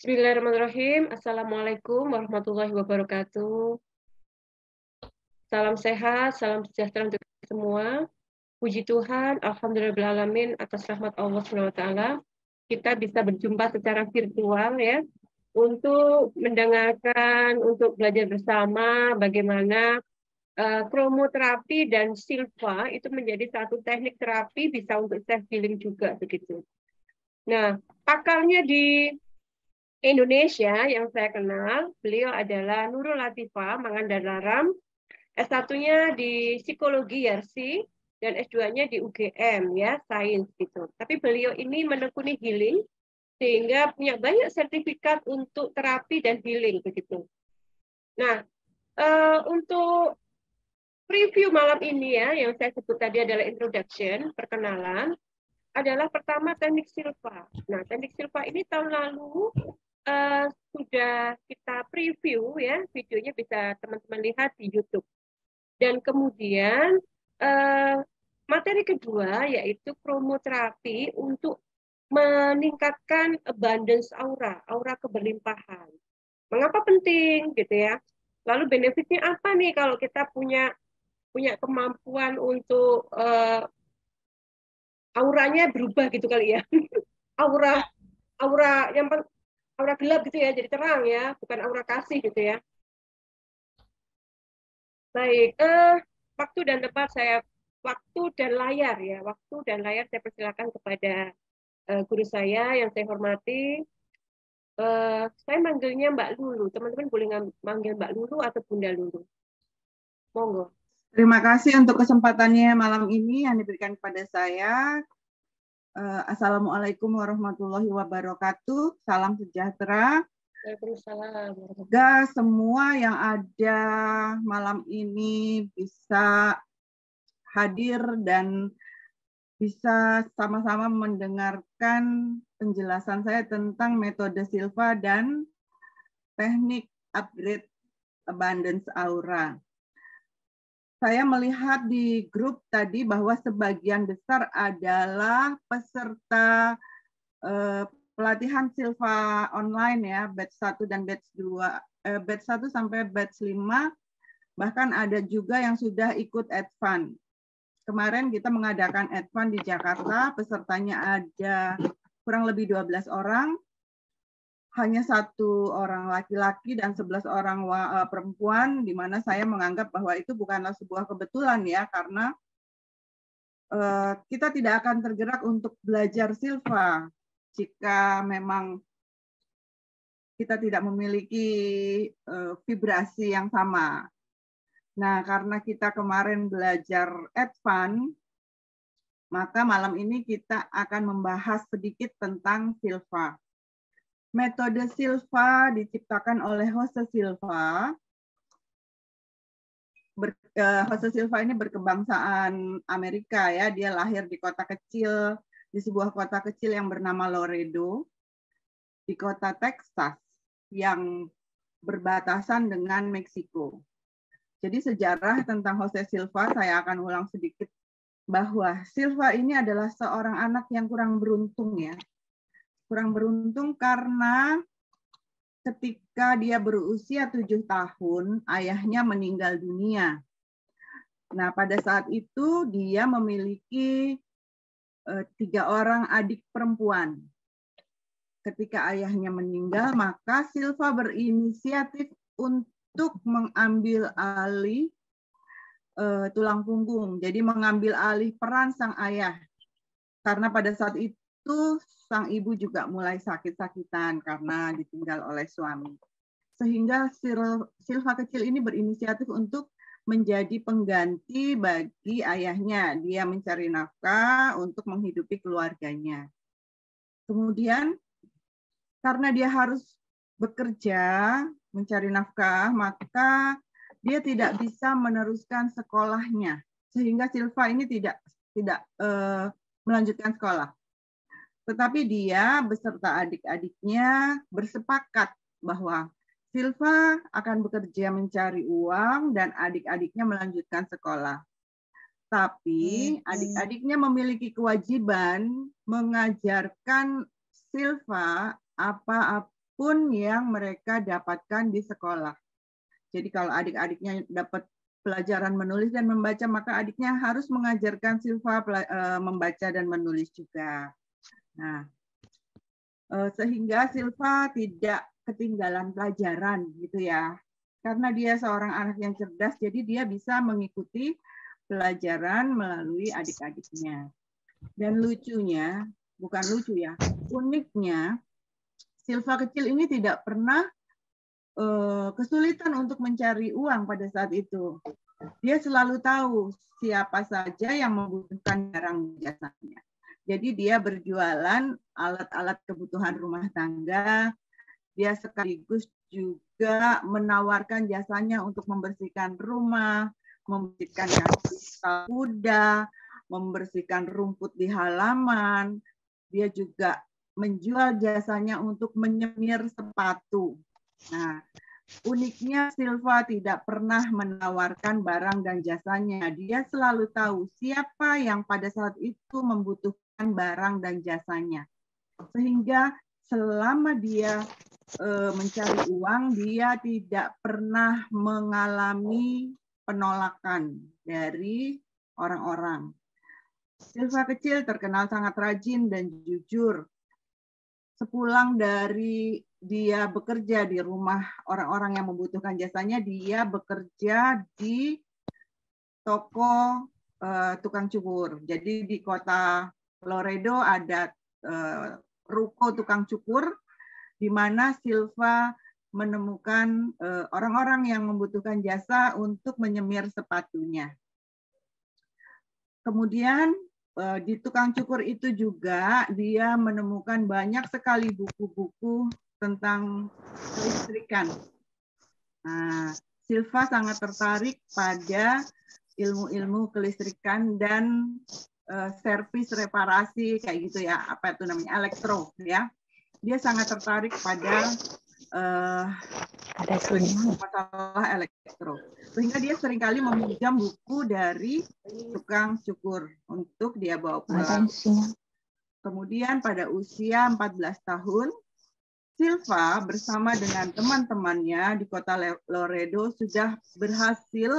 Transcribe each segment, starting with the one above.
Bismillahirrahmanirrahim. Assalamualaikum warahmatullahi wabarakatuh. Salam sehat, salam sejahtera untuk kita semua. Puji Tuhan, alhamdulillahirrahmanirrahim atas rahmat Allah SWT. Kita bisa berjumpa secara virtual ya untuk mendengarkan, untuk belajar bersama bagaimana kromoterapi dan silva itu menjadi satu teknik terapi bisa untuk self healing juga begitu. Nah, pakarnya di Indonesia yang saya kenal, beliau adalah Nurul Latifah Mangandalaram, S1-nya di Psikologi Yarsi dan S2-nya di UGM ya, sains gitu. Tapi beliau ini menekuni healing sehingga punya banyak sertifikat untuk terapi dan healing begitu. Nah, untuk preview malam ini ya, yang saya sebut tadi adalah introduction, perkenalan, adalah pertama teknik silva. Nah, teknik silva ini tahun lalu sudah kita preview ya, videonya bisa teman-teman lihat di YouTube. Dan kemudian materi kedua yaitu kromoterapi untuk meningkatkan abundance aura, aura keberlimpahan. Mengapa penting gitu ya? Lalu benefitnya apa nih kalau kita punya kemampuan untuk auranya berubah gitu kali ya? Aura aura yang aura gelap gitu ya, jadi terang ya, bukan aura kasih gitu ya. Baik, waktu dan tempat waktu dan layar ya, waktu dan layar saya persilakan kepada guru saya yang saya hormati. Saya manggilnya Mbak Lulu, teman-teman boleh manggil Mbak Lulu atau Bunda Lulu. Monggo. Terima kasih untuk kesempatannya malam ini yang diberikan kepada saya. Assalamualaikum warahmatullahi wabarakatuh. Salam sejahtera. Waalaikumsalam. Semoga semua yang ada malam ini bisa hadir dan bisa sama-sama mendengarkan penjelasan saya tentang metode silva dan teknik upgrade abundance aura. Saya melihat di grup tadi bahwa sebagian besar adalah peserta pelatihan silva online ya, batch 1 dan batch 2, batch 1 sampai batch 5, bahkan ada juga yang sudah ikut advance. Kemarin kita mengadakan advance di Jakarta, pesertanya ada kurang lebih 12 orang, hanya 1 orang laki-laki dan 11 orang perempuan, di mana saya menganggap bahwa itu bukanlah sebuah kebetulan ya, karena kita tidak akan tergerak untuk belajar silva jika memang kita tidak memiliki vibrasi yang sama. Nah, karena kita kemarin belajar advance, maka malam ini kita akan membahas sedikit tentang silva. Metode silva diciptakan oleh Jose Silva. Jose Silva ini berkebangsaan Amerika ya. Dia lahir di kota kecil, di sebuah kota kecil yang bernama Laredo, di kota Texas yang berbatasan dengan Meksiko. Jadi sejarah tentang Jose Silva saya akan ulang sedikit, bahwa Silva ini adalah seorang anak yang kurang beruntung ya. Kurang beruntung karena ketika dia berusia 7 tahun, ayahnya meninggal dunia. Nah, pada saat itu dia memiliki 3 orang adik perempuan. Ketika ayahnya meninggal, maka Silva berinisiatif untuk mengambil alih tulang punggung. Jadi mengambil alih peran sang ayah. Karena pada saat itu sang ibu juga mulai sakit-sakitan karena ditinggal oleh suami. Sehingga Silva kecil ini berinisiatif untuk menjadi pengganti bagi ayahnya. Dia mencari nafkah untuk menghidupi keluarganya. Kemudian karena dia harus bekerja, mencari nafkah, maka dia tidak bisa meneruskan sekolahnya. Sehingga Silva ini tidak melanjutkan sekolah. Tetapi dia beserta adik-adiknya bersepakat bahwa Silva akan bekerja mencari uang dan adik-adiknya melanjutkan sekolah. Tapi adik-adiknya memiliki kewajiban mengajarkan Silva apa pun yang mereka dapatkan di sekolah. Jadi kalau adik-adiknya dapat pelajaran menulis dan membaca, maka adiknya harus mengajarkan Silva membaca dan menulis juga. Nah, sehingga Silva tidak ketinggalan pelajaran gitu ya. Karena dia seorang anak yang cerdas, jadi dia bisa mengikuti pelajaran melalui adik-adiknya. Dan lucunya, bukan lucu ya, uniknya, Silva kecil ini tidak pernah kesulitan untuk mencari uang pada saat itu. Dia selalu tahu siapa saja yang membutuhkan barang jasanya. Jadi dia berjualan alat-alat kebutuhan rumah tangga. Dia sekaligus juga menawarkan jasanya untuk membersihkan rumah, membersihkan kaki kuda, membersihkan rumput di halaman. Dia juga menjual jasanya untuk menyemir sepatu. Nah, uniknya Silva tidak pernah menawarkan barang dan jasanya. Dia selalu tahu siapa yang pada saat itu membutuhkan barang dan jasanya. Sehingga selama dia mencari uang, dia tidak pernah mengalami penolakan dari orang-orang. Silva kecil terkenal sangat rajin dan jujur. Sepulang dari dia bekerja di rumah orang-orang yang membutuhkan jasanya, dia bekerja di toko tukang cukur. Jadi di kota Loredo ada ruko tukang cukur di mana Silva menemukan orang-orang yang membutuhkan jasa untuk menyemir sepatunya. Kemudian di tukang cukur itu juga dia menemukan banyak sekali buku-buku tentang kelistrikan. Nah, Silva sangat tertarik pada ilmu-ilmu kelistrikan dan servis reparasi kayak gitu ya, apa itu namanya, elektro ya. Dia sangat tertarik pada masalah elektro, sehingga dia seringkali meminjam buku dari tukang cukur untuk dia bawa pulang. Kemudian pada usia 14 tahun, Silva bersama dengan teman-temannya di kota Loredo sudah berhasil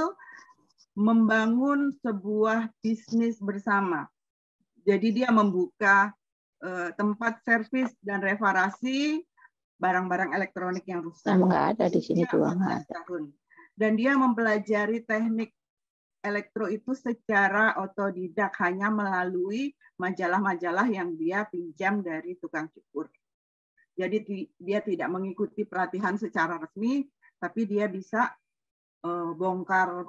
membangun sebuah bisnis bersama. Jadi dia membuka tempat servis dan reparasi barang-barang elektronik yang rusak. Emang nggak ada di sini juga nggak ada. Dan dia mempelajari teknik elektro itu secara otodidak hanya melalui majalah-majalah yang dia pinjam dari tukang cukur. Jadi dia tidak mengikuti pelatihan secara resmi, tapi dia bisa bongkar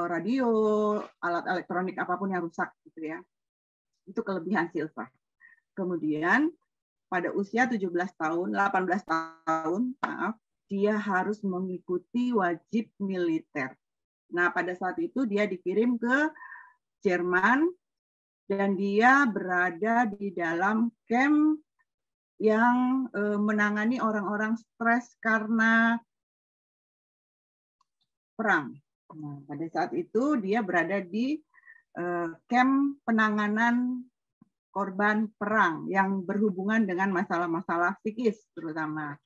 radio, alat elektronik apapun yang rusak gitu ya. Itu kelebihan Silva. Kemudian pada usia 18 tahun, maaf, dia harus mengikuti wajib militer. Nah, pada saat itu dia dikirim ke Jerman dan dia berada di dalam camp yang menangani orang-orang stres karena perang. Nah, pada saat itu dia berada di camp penanganan korban perang yang berhubungan dengan masalah-masalah psikis terutama.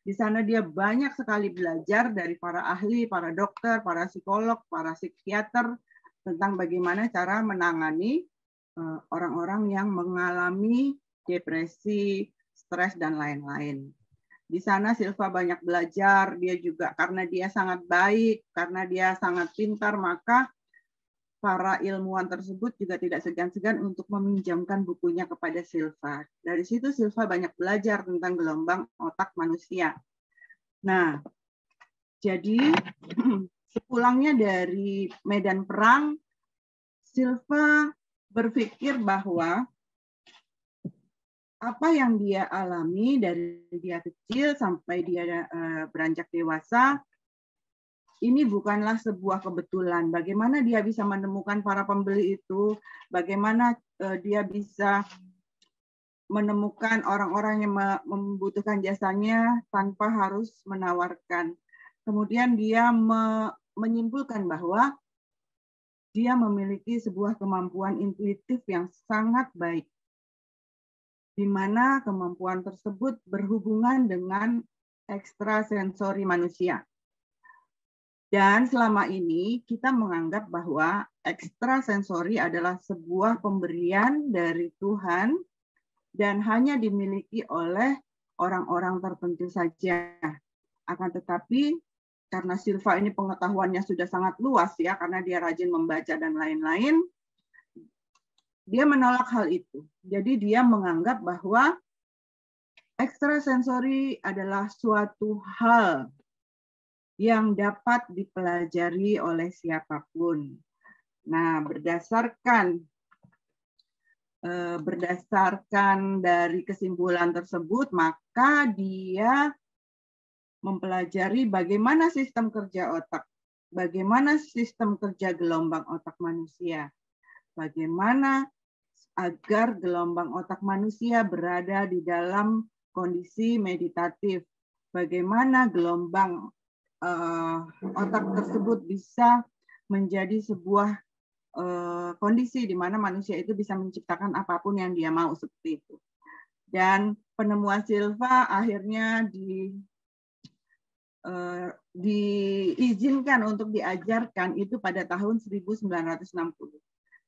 Di sana dia banyak sekali belajar dari para ahli, para dokter, para psikolog, para psikiater tentang bagaimana cara menangani orang-orang yang mengalami depresi, stres, dan lain-lain. Di sana Silva banyak belajar, dia juga karena dia sangat baik, karena dia sangat pintar, maka para ilmuwan tersebut juga tidak segan-segan untuk meminjamkan bukunya kepada Silva. Dari situ Silva banyak belajar tentang gelombang otak manusia. Nah, jadi sepulangnya dari medan perang, Silva berpikir bahwa apa yang dia alami dari dia kecil sampai dia beranjak dewasa, ini bukanlah sebuah kebetulan. Bagaimana dia bisa menemukan para pembeli itu, bagaimana dia bisa menemukan orang-orang yang membutuhkan jasanya tanpa harus menawarkan. Kemudian dia menyimpulkan bahwa dia memiliki sebuah kemampuan intuitif yang sangat baik. di mana kemampuan tersebut berhubungan dengan ekstrasensori manusia. Dan selama ini kita menganggap bahwa ekstrasensori adalah sebuah pemberian dari Tuhan dan hanya dimiliki oleh orang-orang tertentu saja. Akan tetapi karena Silva ini pengetahuannya sudah sangat luas ya, karena dia rajin membaca dan lain-lain, dia menolak hal itu. Jadi dia menganggap bahwa ekstrasensori adalah suatu hal yang dapat dipelajari oleh siapapun. Nah, berdasarkan dari kesimpulan tersebut, maka dia mempelajari bagaimana sistem kerja otak, bagaimana sistem kerja gelombang otak manusia, bagaimana agar gelombang otak manusia berada di dalam kondisi meditatif, bagaimana gelombang otak tersebut bisa menjadi sebuah kondisi di mana manusia itu bisa menciptakan apapun yang dia mau seperti itu. Dan penemuan Silva akhirnya diizinkan untuk diajarkan itu pada tahun 1960.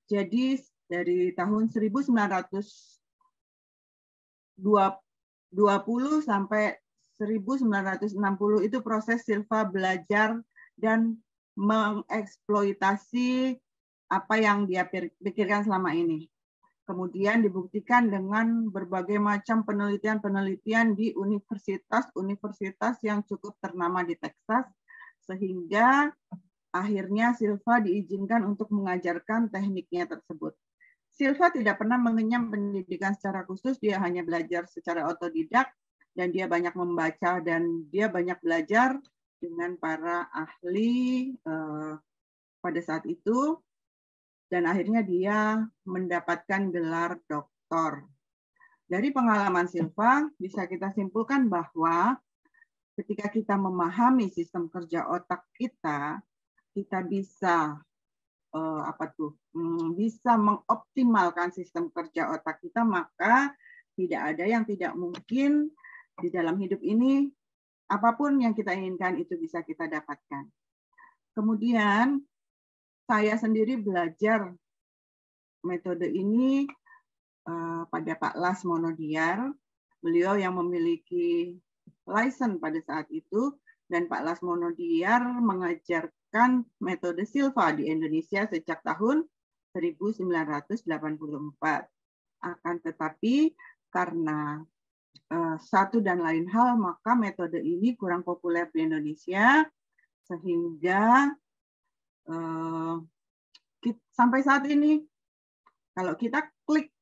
Jadi dari tahun 1920 sampai 1960 itu proses Silva belajar dan mengeksploitasi apa yang dia pikirkan selama ini. Kemudian dibuktikan dengan berbagai macam penelitian-penelitian di universitas yang cukup ternama di Texas, sehingga akhirnya Silva diizinkan untuk mengajarkan tekniknya tersebut. Silva tidak pernah mengenyam pendidikan secara khusus, dia hanya belajar secara otodidak, dan dia banyak membaca, dan dia banyak belajar dengan para ahli pada saat itu, dan akhirnya dia mendapatkan gelar doktor. Dari pengalaman Silva, bisa kita simpulkan bahwa ketika kita memahami sistem kerja otak kita bisa bisa mengoptimalkan sistem kerja otak kita, maka tidak ada yang tidak mungkin di dalam hidup ini. Apapun yang kita inginkan itu bisa kita dapatkan. Kemudian saya sendiri belajar metode ini pada Pak Las Monodiar, beliau yang memiliki license pada saat itu, dan Pak Las Monodiar mengajarkan metode Silva di Indonesia sejak tahun 1984. Akan tetapi karena satu dan lain hal, maka metode ini kurang populer di Indonesia, sehingga sampai saat ini kalau kita klik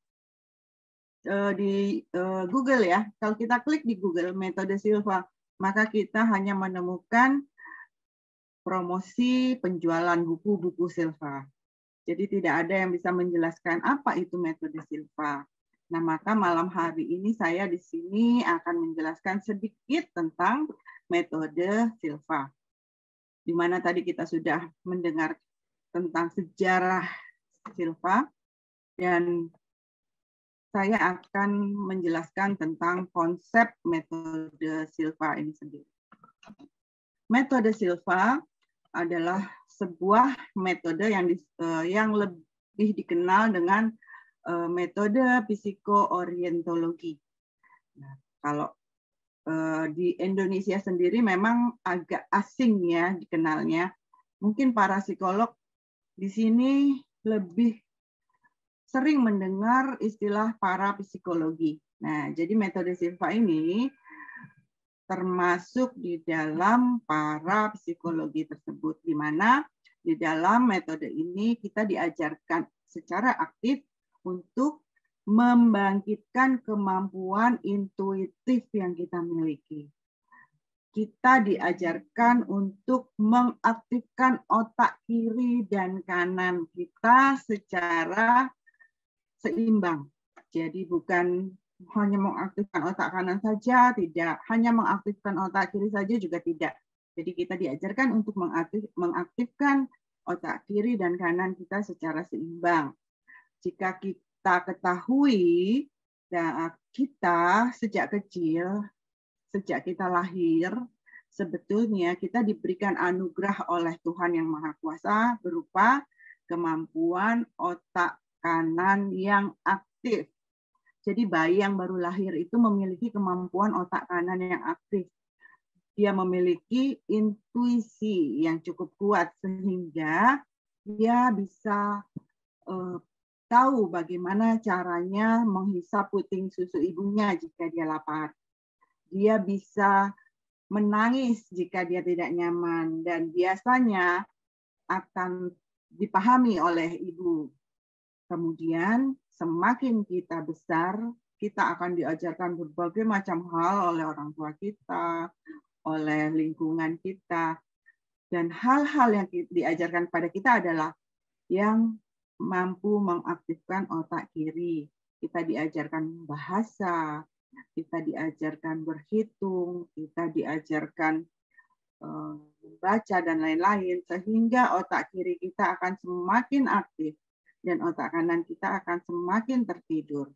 di Google ya, kalau kita klik di Google metode Silva, maka kita hanya menemukan promosi penjualan buku-buku Silva. Jadi tidak ada yang bisa menjelaskan apa itu metode Silva. Nah, maka malam hari ini saya di sini akan menjelaskan sedikit tentang metode Silva. Di mana tadi kita sudah mendengar tentang sejarah Silva, dan saya akan menjelaskan tentang konsep metode Silva ini sendiri. Metode Silva adalah sebuah metode yang lebih dikenal dengan metode psikoorientologi. Nah, kalau di Indonesia sendiri memang agak asing ya dikenalnya. Mungkin para psikolog di sini lebih sering mendengar istilah parapsikologi. Nah, jadi metode Silva ini termasuk di dalam parapsikologi tersebut, di mana di dalam metode ini kita diajarkan secara aktif untuk membangkitkan kemampuan intuitif yang kita miliki. Kita diajarkan untuk mengaktifkan otak kiri dan kanan kita secara seimbang. Jadi bukan hanya mengaktifkan otak kanan saja, tidak. Hanya mengaktifkan otak kiri saja juga tidak. Jadi kita diajarkan untuk mengaktifkan otak kiri dan kanan kita secara seimbang. Jika kita ketahui Dan kita sejak kecil, sejak kita lahir, sebetulnya kita diberikan anugerah oleh Tuhan Yang Maha Kuasa berupa kemampuan otak kanan yang aktif. Jadi bayi yang baru lahir itu memiliki kemampuan otak kanan yang aktif. Dia memiliki intuisi yang cukup kuat sehingga dia bisa tahu bagaimana caranya menghisap puting susu ibunya jika dia lapar. Dia bisa menangis jika dia tidak nyaman dan biasanya akan dipahami oleh ibu. Kemudian semakin kita besar, kita akan diajarkan berbagai macam hal oleh orang tua kita, oleh lingkungan kita. Dan hal-hal yang diajarkan pada kita adalah yang mampu mengaktifkan otak kiri. Kita diajarkan bahasa, kita diajarkan berhitung, kita diajarkan membaca, dan lain-lain, sehingga otak kiri kita akan semakin aktif dan otak kanan kita akan semakin tertidur.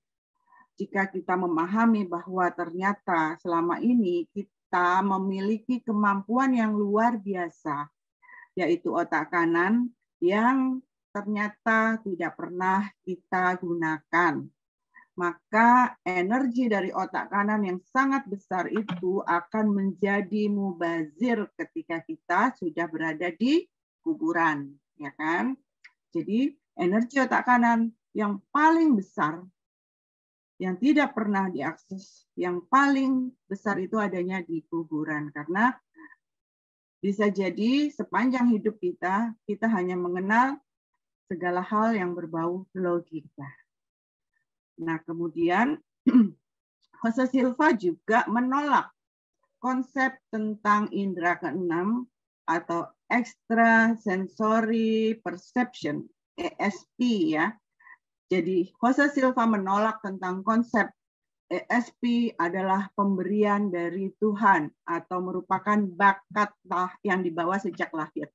Jika kita memahami bahwa ternyata selama ini kita memiliki kemampuan yang luar biasa, yaitu otak kanan yang ternyata tidak pernah kita gunakan, maka energi dari otak kanan yang sangat besar itu akan menjadi mubazir ketika kita sudah berada di kuburan, ya kan? Jadi energi otak kanan yang paling besar, yang tidak pernah diakses, yang paling besar itu adanya di kuburan, karena bisa jadi sepanjang hidup kita hanya mengenal segala hal yang berbau logika. Nah, kemudian Jose Silva juga menolak konsep tentang indera keenam atau extrasensory perception, ESP ya. Jadi Jose Silva menolak tentang konsep ESP adalah pemberian dari Tuhan atau merupakan bakat yang dibawa sejak lahir.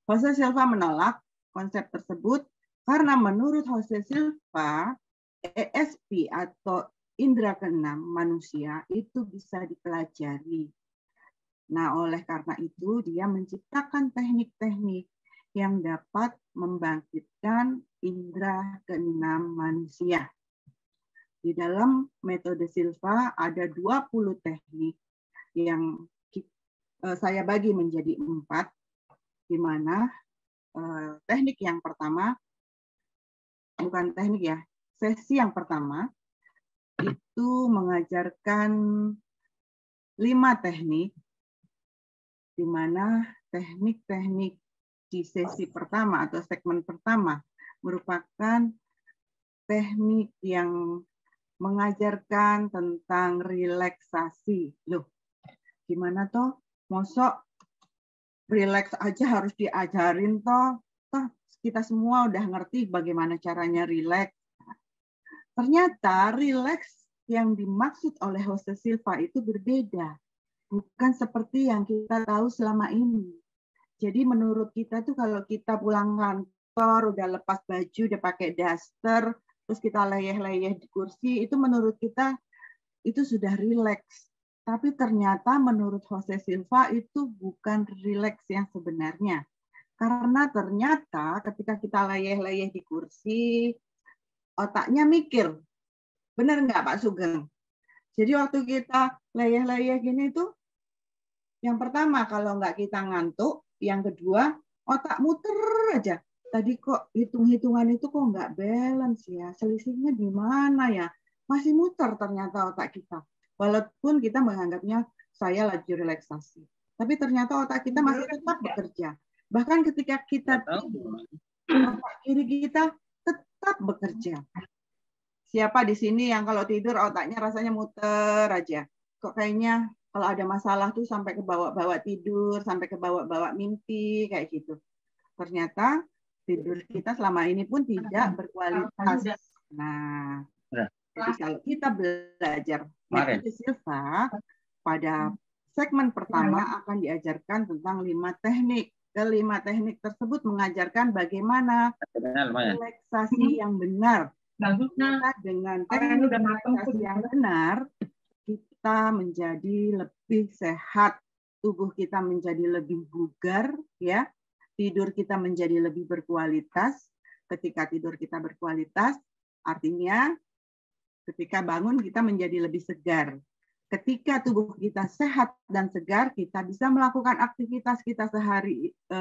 Jose Silva menolak konsep tersebut karena menurut Jose Silva, ESP atau indera keenam manusia itu bisa dipelajari. Nah, oleh karena itu dia menciptakan teknik-teknik yang dapat membangkitkan indera keenam manusia. Di dalam metode Silva ada 20 teknik yang saya bagi menjadi 4, di mana teknik yang pertama, bukan teknik ya, sesi yang pertama itu mengajarkan 5 teknik, di mana teknik-teknik di sesi pertama atau segmen pertama merupakan teknik yang mengajarkan tentang relaksasi. Loh, gimana toh? Mosok relax aja harus diajarin toh? Toh kita semua udah ngerti bagaimana caranya relax. Ternyata relax yang dimaksud oleh Jose Silva itu berbeda. Bukan seperti yang kita tahu selama ini. Jadi menurut kita tuh kalau kita pulang kantor, udah lepas baju, udah pakai daster, terus kita leyeh-leyeh di kursi, itu menurut kita itu sudah relax. Tapi ternyata menurut Jose Silva itu bukan relax yang sebenarnya. Karena ternyata ketika kita leyeh-leyeh di kursi, otaknya mikir. Benar nggak Pak Sugeng? Jadi waktu kita leyeh-leyeh gini tuh, yang pertama kalau nggak kita ngantuk, yang kedua otak muter aja. Tadi kok hitung-hitungan itu kok nggak balance ya, selisihnya di mana ya? Masih muter ternyata otak kita. Walaupun kita menganggapnya saya lagi relaksasi. Tapi ternyata otak kita masih tetap bekerja. Bahkan ketika kita tidur, otak kiri kita tetap bekerja. Siapa di sini yang kalau tidur otaknya rasanya muter aja? Kok kayaknya kalau ada masalah tuh sampai ke bawa-bawa tidur, sampai ke bawa-bawa mimpi, kayak gitu. Ternyata tidur kita selama ini pun tidak berkualitas. Nah, jadi kalau kita belajar metode Silva, pada segmen pertama akan diajarkan tentang 5 teknik. Kelima teknik tersebut mengajarkan bagaimana relaksasi yang benar Bagus, nah. Ternyata dengan Orang teknik udah matang relaksasi yang benar, kita menjadi lebih sehat, tubuh kita menjadi lebih bugar, ya, tidur kita menjadi lebih berkualitas. Ketika tidur kita berkualitas, artinya ketika bangun kita menjadi lebih segar. Ketika tubuh kita sehat dan segar, kita bisa melakukan aktivitas kita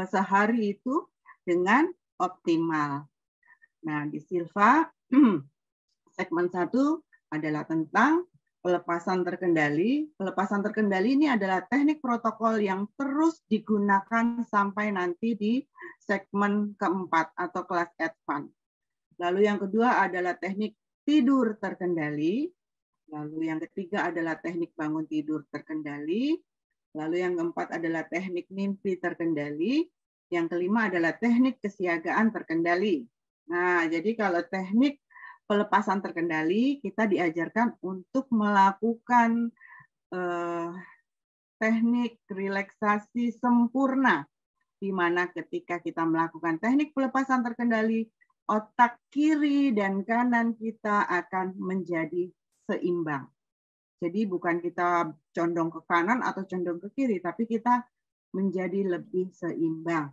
sehari itu dengan optimal. Nah, di Silva, segmen 1 adalah tentang pelepasan terkendali. Pelepasan terkendali ini adalah teknik protokol yang terus digunakan sampai nanti di segmen keempat atau kelas advance. Lalu yang kedua adalah teknik tidur terkendali. Lalu yang ketiga adalah teknik bangun tidur terkendali. Lalu yang keempat adalah teknik mimpi terkendali. Yang kelima adalah teknik kesiagaan terkendali. Nah, jadi kalau teknik pelepasan terkendali, kita diajarkan untuk melakukan teknik relaksasi sempurna, di mana ketika kita melakukan teknik pelepasan terkendali, otak kiri dan kanan kita akan menjadi seimbang. Jadi bukan kita condong ke kanan atau condong ke kiri, tapi kita menjadi lebih seimbang.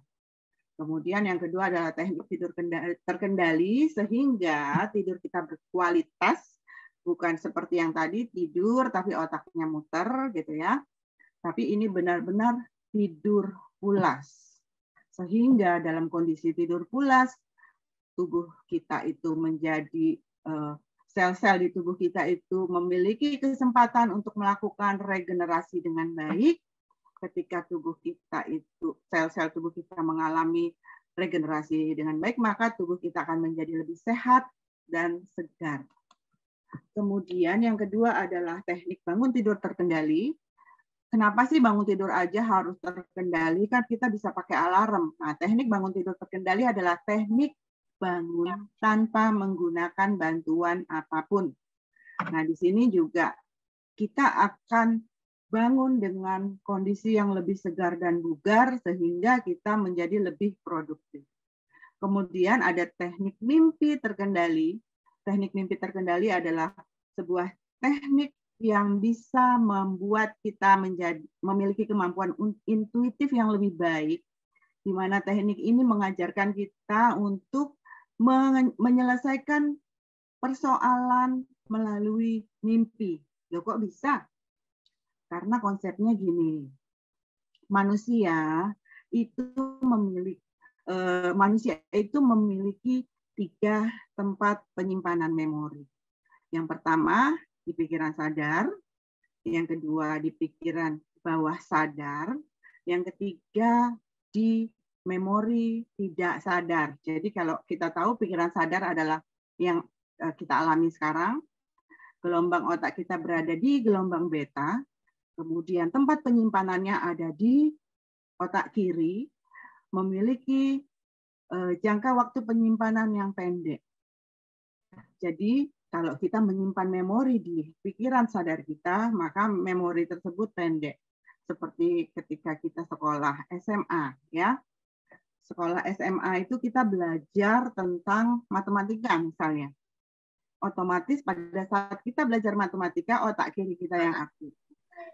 Kemudian yang kedua adalah teknik tidur terkendali, sehingga tidur kita berkualitas, bukan seperti yang tadi tidur tapi otaknya muter gitu ya. Tapi ini benar-benar tidur pulas. Sehingga dalam kondisi tidur pulas, tubuh kita itu menjadi sel-sel di tubuh kita itu memiliki kesempatan untuk melakukan regenerasi dengan baik. Ketika tubuh kita itu, sel-sel tubuh kita mengalami regenerasi dengan baik, maka tubuh kita akan menjadi lebih sehat dan segar. Kemudian yang kedua adalah teknik bangun tidur terkendali. Kenapa sih bangun tidur aja harus terkendali? Kan kita bisa pakai alarm. Nah, teknik bangun tidur terkendali adalah teknik bangun tanpa menggunakan bantuan apapun. Nah, di sini juga kita akan bangun dengan kondisi yang lebih segar dan bugar sehingga kita menjadi lebih produktif. Kemudian ada teknik mimpi terkendali. Teknik mimpi terkendali adalah sebuah teknik yang bisa membuat kita memiliki kemampuan intuitif yang lebih baik, di mana teknik ini mengajarkan kita untuk menyelesaikan persoalan melalui mimpi. Loh, kok bisa? Karena konsepnya gini, manusia itu memiliki 3 tempat penyimpanan memori. Yang pertama di pikiran sadar, yang kedua di pikiran bawah sadar, yang ketiga di memori tidak sadar. Jadi kalau kita tahu pikiran sadar adalah yang kita alami sekarang, gelombang otak kita berada di gelombang beta, kemudian tempat penyimpanannya ada di otak kiri, memiliki jangka waktu penyimpanan yang pendek. Jadi kalau kita menyimpan memori di pikiran sadar kita, maka memori tersebut pendek. Seperti ketika kita sekolah SMA, ya. Sekolah SMA itu kita belajar tentang matematika misalnya. Otomatis pada saat kita belajar matematika, otak kiri kita yang aktif.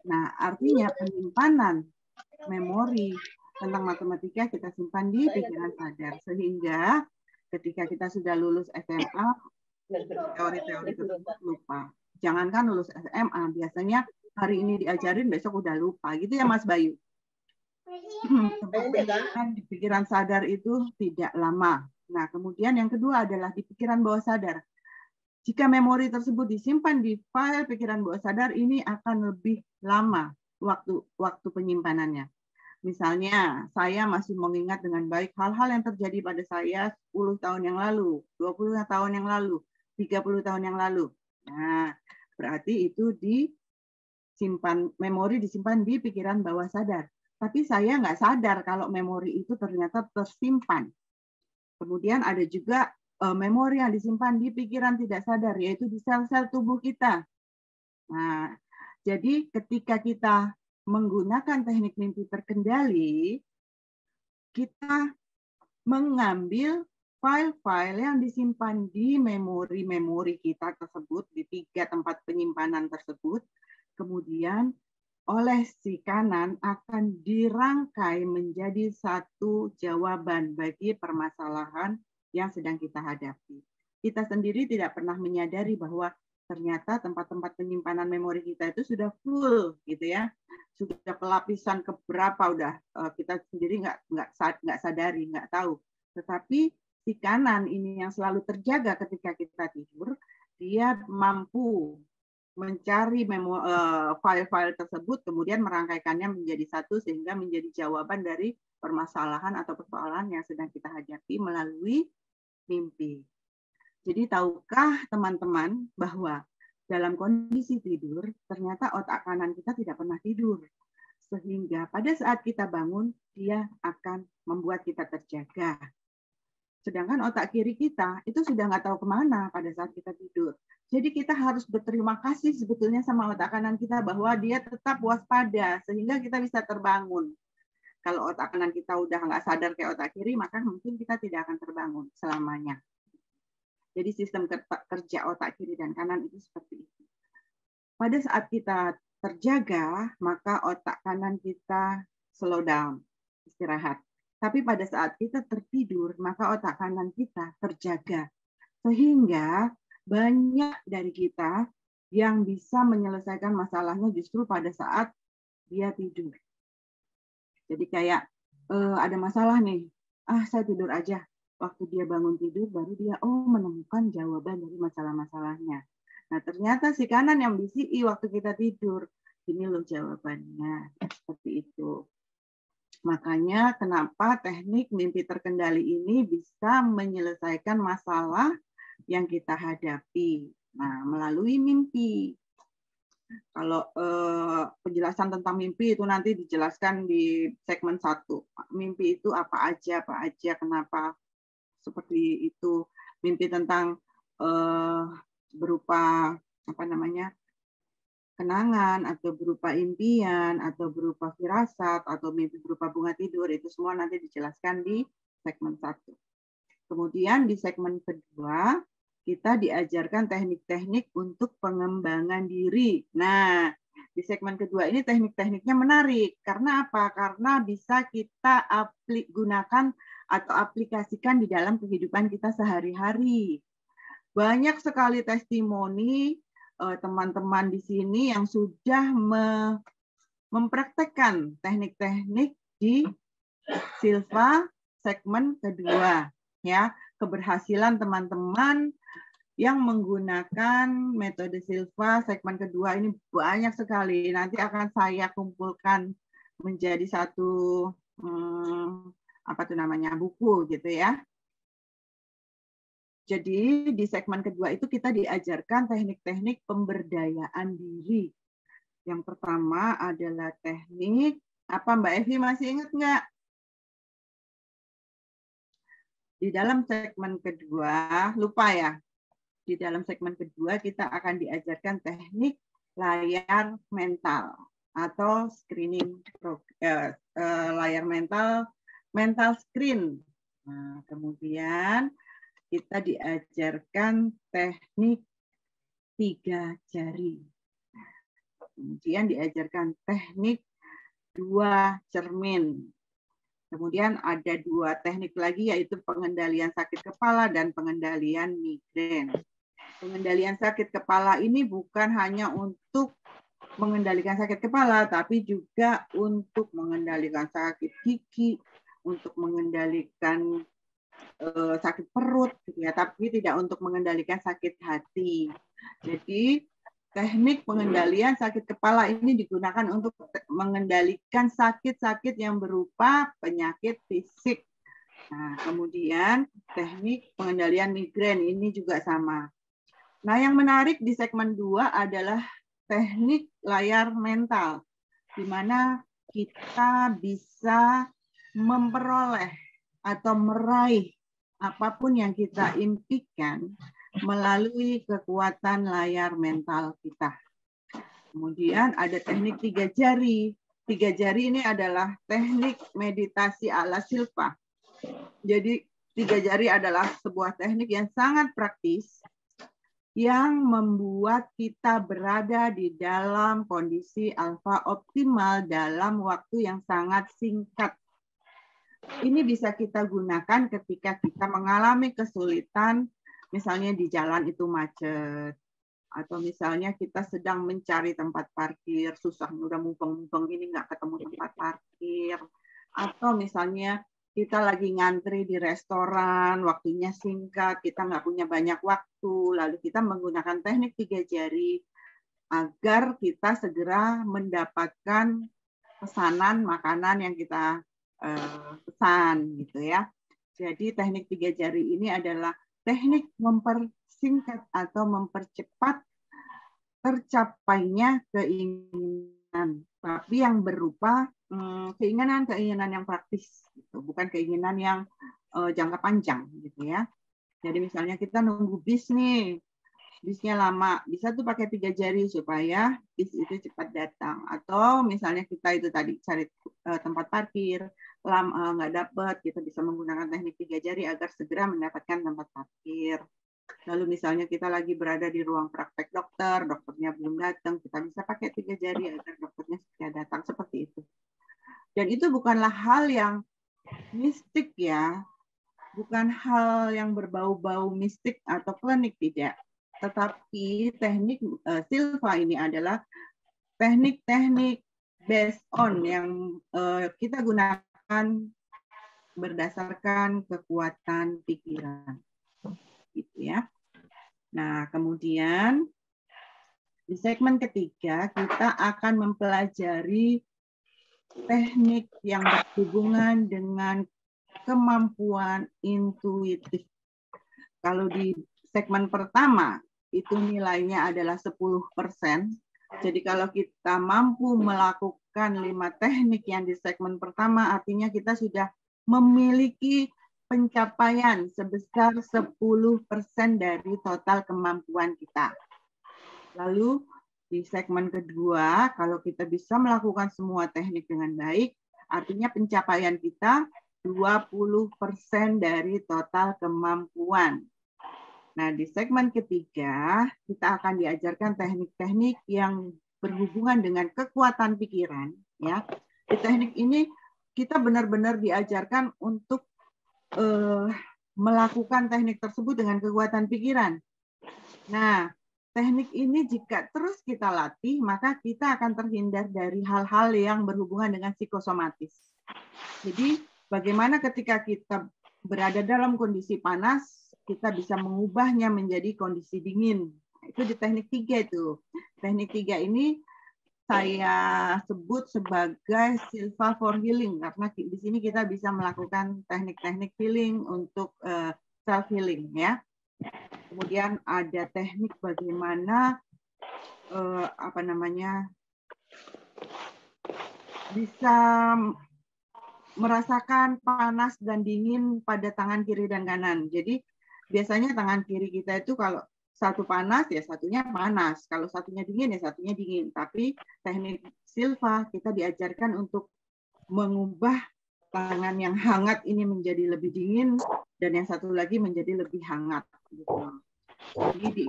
Nah, artinya penyimpanan memori tentang matematika kita simpan di pikiran sadar. Sehingga ketika kita sudah lulus SMA, teori-teori tersebut lupa. Jangankan lulus SMA, biasanya hari ini diajarin, besok udah lupa. Gitu ya Mas Bayu? Penyimpanan di pikiran sadar itu tidak lama. Nah, kemudian yang kedua adalah di pikiran bawah sadar. Jika memori tersebut disimpan di file pikiran bawah sadar, ini akan lebih lama waktu penyimpanannya. Misalnya, saya masih mengingat dengan baik hal-hal yang terjadi pada saya 10 tahun yang lalu, 20 tahun yang lalu, 30 tahun yang lalu. Nah, berarti itu memori disimpan di pikiran bawah sadar. Tapi saya nggak sadar kalau memori itu ternyata tersimpan. Kemudian ada juga memori yang disimpan di pikiran tidak sadar, yaitu di sel-sel tubuh kita. Nah, jadi ketika kita menggunakan teknik mimpi terkendali, kita mengambil file-file yang disimpan di memori-memori kita tersebut, di 3 tempat penyimpanan tersebut, kemudian oleh si kanan akan dirangkai menjadi satu jawaban bagi permasalahan yang sedang kita hadapi. Kita sendiri tidak pernah menyadari bahwa ternyata tempat-tempat penyimpanan memori kita itu sudah full, gitu ya. Sudah pelapisan keberapa udah kita sendiri nggak sadari, nggak tahu. Tetapi si kanan ini yang selalu terjaga ketika kita tidur, dia mampu mencari file-file tersebut, kemudian merangkaikannya menjadi satu sehingga menjadi jawaban dari permasalahan atau persoalan yang sedang kita hadapi melalui mimpi. Jadi tahukah teman-teman bahwa dalam kondisi tidur, ternyata otak kanan kita tidak pernah tidur. Sehingga pada saat kita bangun, dia akan membuat kita terjaga. Sedangkan otak kiri kita itu sudah nggak tahu kemana pada saat kita tidur. Jadi kita harus berterima kasih sebetulnya sama otak kanan kita bahwa dia tetap waspada sehingga kita bisa terbangun. Kalau otak kanan kita udah nggak sadar kayak otak kiri, maka mungkin kita tidak akan terbangun selamanya. Jadi sistem kerja otak kiri dan kanan itu seperti itu. Pada saat kita terjaga, maka otak kanan kita slow down, istirahat. Tapi pada saat kita tertidur, maka otak kanan kita terjaga. Sehingga banyak dari kita yang bisa menyelesaikan masalahnya justru pada saat dia tidur. Jadi kayak ada masalah nih, saya tidur aja. Waktu dia bangun tidur, baru dia menemukan jawaban dari masalah-masalahnya. Nah ternyata si kanan yang bisiki waktu kita tidur, ini loh jawabannya, seperti itu. Makanya kenapa teknik mimpi terkendali ini bisa menyelesaikan masalah yang kita hadapi. Nah, melalui mimpi. Kalau penjelasan tentang mimpi itu nanti dijelaskan di segmen 1. Mimpi itu apa aja, kenapa seperti itu. Mimpi tentang berupa kenangan, atau berupa impian, atau berupa firasat, atau mimpi berupa bunga tidur, itu semua nanti dijelaskan di segmen 1. Kemudian di segmen kedua, kita diajarkan teknik-teknik untuk pengembangan diri. Nah, di segmen kedua ini teknik-tekniknya menarik. Karena apa? Karena bisa kita gunakan atau aplikasikan di dalam kehidupan kita sehari-hari. Banyak sekali testimoni teman-teman di sini yang sudah mempraktekkan teknik-teknik di Silva segmen kedua, ya. Keberhasilan teman-teman yang menggunakan metode Silva segmen kedua ini banyak sekali. Nanti akan saya kumpulkan menjadi satu buku gitu ya. Jadi di segmen kedua itu kita diajarkan teknik-teknik pemberdayaan diri. Yang pertama adalah teknik, apa Mbak Evi masih ingat nggak? Di dalam segmen kedua, lupa ya, di dalam segmen kedua kita akan diajarkan teknik layar mental atau screening layar mental screen. Nah, kemudian kita diajarkan teknik 3 jari. Kemudian diajarkan teknik 2 cermin. Kemudian ada 2 teknik lagi, yaitu pengendalian sakit kepala dan pengendalian migrain. Pengendalian sakit kepala ini bukan hanya untuk mengendalikan sakit kepala, tapi juga untuk mengendalikan sakit gigi, untuk mengendalikan sakit perut, ya, tapi tidak untuk mengendalikan sakit hati. Jadi teknik pengendalian sakit kepala ini digunakan untuk mengendalikan sakit-sakit yang berupa penyakit fisik. Nah, kemudian teknik pengendalian migrain ini juga sama. Nah, yang menarik di segmen 2 adalah teknik layar mental, di mana kita bisa memperoleh atau meraih apapun yang kita impikan melalui kekuatan layar mental kita. Kemudian ada teknik 3 jari. 3 jari ini adalah teknik meditasi ala Silva. Jadi tiga jari adalah sebuah teknik yang sangat praktis yang membuat kita berada di dalam kondisi alfa optimal dalam waktu yang sangat singkat. Ini bisa kita gunakan ketika kita mengalami kesulitan, misalnya di jalan itu macet, atau misalnya kita sedang mencari tempat parkir, susah, udah mumpeng-mumpeng ini nggak ketemu tempat parkir, atau misalnya kita lagi ngantri di restoran, waktunya singkat, kita nggak punya banyak waktu, lalu kita menggunakan teknik tiga jari agar kita segera mendapatkan pesanan makanan yang kita pesan, gitu ya. Jadi teknik tiga jari ini adalah teknik mempersingkat atau mempercepat tercapainya keinginan, tapi yang berupa keinginan yang praktis, gitu. Bukan keinginan yang jangka panjang, gitu ya. Jadi misalnya kita nunggu bis nih, bisnya lama, bisa tuh pakai tiga jari supaya bis itu cepat datang. Atau misalnya kita itu tadi cari tempat parkir, nggak dapat, kita bisa menggunakan teknik tiga jari agar segera mendapatkan tempat parkir. Lalu misalnya kita lagi berada di ruang praktek dokter, dokternya belum datang, kita bisa pakai tiga jari agar dokternya segera datang, seperti itu. Dan itu bukanlah hal yang mistik ya, bukan hal yang berbau-bau mistik atau klinik, tidak. Tetapi teknik Silva ini adalah teknik-teknik based on yang kita gunakan berdasarkan kekuatan pikiran. Gitu ya. Nah, kemudian di segmen ketiga kita akan mempelajari teknik yang berhubungan dengan kemampuan intuitif. Kalau di segmen pertama itu nilainya adalah 10%. Jadi kalau kita mampu melakukan 5 teknik yang di segmen pertama, artinya kita sudah memiliki pencapaian sebesar 10% dari total kemampuan kita. Lalu di segmen kedua, kalau kita bisa melakukan semua teknik dengan baik, artinya pencapaian kita 20% dari total kemampuan. Nah, di segmen ketiga, kita akan diajarkan teknik-teknik yang berhubungan dengan kekuatan pikiran. Ya, di teknik ini kita benar-benar diajarkan untuk melakukan teknik tersebut dengan kekuatan pikiran. Nah, teknik ini jika terus kita latih, maka kita akan terhindar dari hal-hal yang berhubungan dengan psikosomatis. Jadi, bagaimana ketika kita berada dalam kondisi panas, kita bisa mengubahnya menjadi kondisi dingin. Itu di teknik 3 itu. Teknik 3 ini saya sebut sebagai Silva for Healing, karena di sini kita bisa melakukan teknik-teknik healing untuk self healing, ya. Kemudian ada teknik bagaimana bisa merasakan panas dan dingin pada tangan kiri dan kanan. Jadi biasanya tangan kiri kita itu kalau satu panas, ya satunya panas. Kalau satunya dingin, ya satunya dingin. Tapi teknik Silva kita diajarkan untuk mengubah tangan yang hangat ini menjadi lebih dingin, dan yang satu lagi menjadi lebih hangat. Jadi di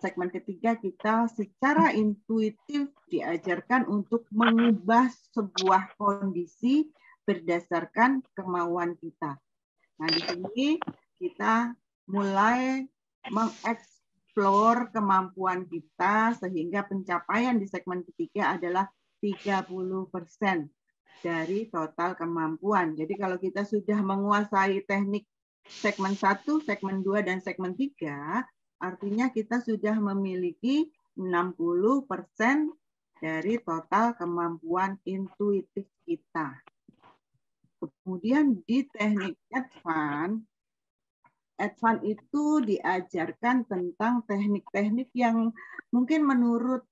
segmen ketiga kita secara intuitif diajarkan untuk mengubah sebuah kondisi berdasarkan kemauan kita. Nah, di sini kita mulai mengeksplor kemampuan kita sehingga pencapaian di segmen ketiga adalah 30% dari total kemampuan. Jadi kalau kita sudah menguasai teknik segmen 1, segmen 2, dan segmen 3, artinya kita sudah memiliki 60% dari total kemampuan intuitif kita. Kemudian di teknik advance itu diajarkan tentang teknik-teknik yang mungkin menurut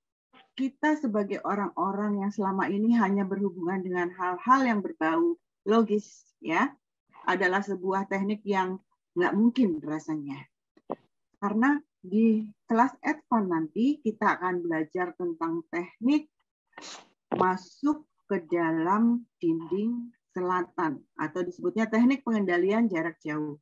kita sebagai orang-orang yang selama ini hanya berhubungan dengan hal-hal yang berbau logis, ya, adalah sebuah teknik yang nggak mungkin rasanya. Karena di kelas advance nanti kita akan belajar tentang teknik masuk ke dalam dinding selatan, atau disebutnya teknik pengendalian jarak jauh.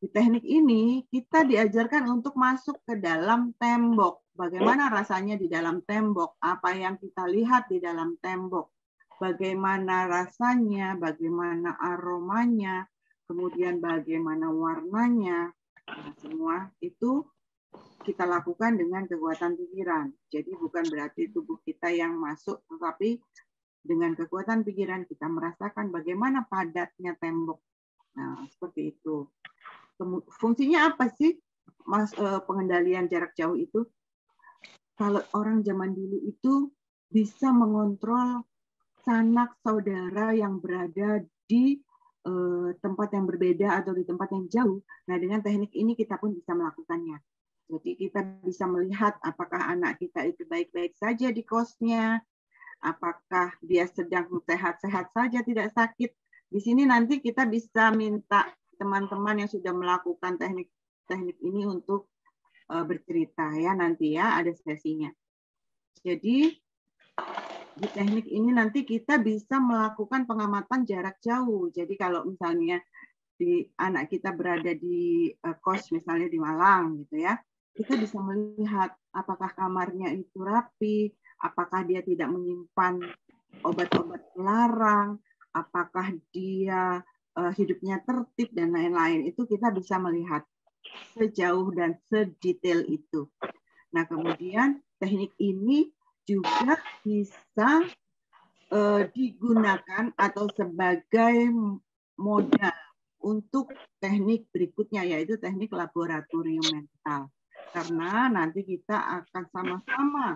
Di teknik ini kita diajarkan untuk masuk ke dalam tembok. Bagaimana rasanya di dalam tembok? Apa yang kita lihat di dalam tembok? Bagaimana rasanya? Bagaimana aromanya? Kemudian bagaimana warnanya? Nah, semua itu kita lakukan dengan kekuatan pikiran. Jadi bukan berarti tubuh kita yang masuk, tetapi dengan kekuatan pikiran kita merasakan bagaimana padatnya tembok. Nah, seperti itu. Fungsinya apa sih, Mas, pengendalian jarak jauh itu? Kalau orang zaman dulu itu bisa mengontrol sanak saudara yang berada di tempat yang berbeda atau di tempat yang jauh. Nah, dengan teknik ini kita pun bisa melakukannya. Jadi kita bisa melihat apakah anak kita itu baik-baik saja di kosnya, apakah dia sedang sehat-sehat saja, tidak sakit. Di sini nanti kita bisa minta teman-teman yang sudah melakukan teknik ini untuk bercerita ya nanti ya, ada sesinya. Jadi di teknik ini nanti kita bisa melakukan pengamatan jarak jauh. Jadi kalau misalnya anak kita berada di kos misalnya di Malang gitu ya, kita bisa melihat apakah kamarnya itu rapi, apakah dia tidak menyimpan obat-obat terlarang, apakah dia hidupnya tertib dan lain-lain. Itu kita bisa melihat sejauh dan sedetail itu. Nah, kemudian teknik ini juga bisa digunakan atau sebagai modal untuk teknik berikutnya, yaitu teknik laboratorium mental. Karena nanti kita akan sama-sama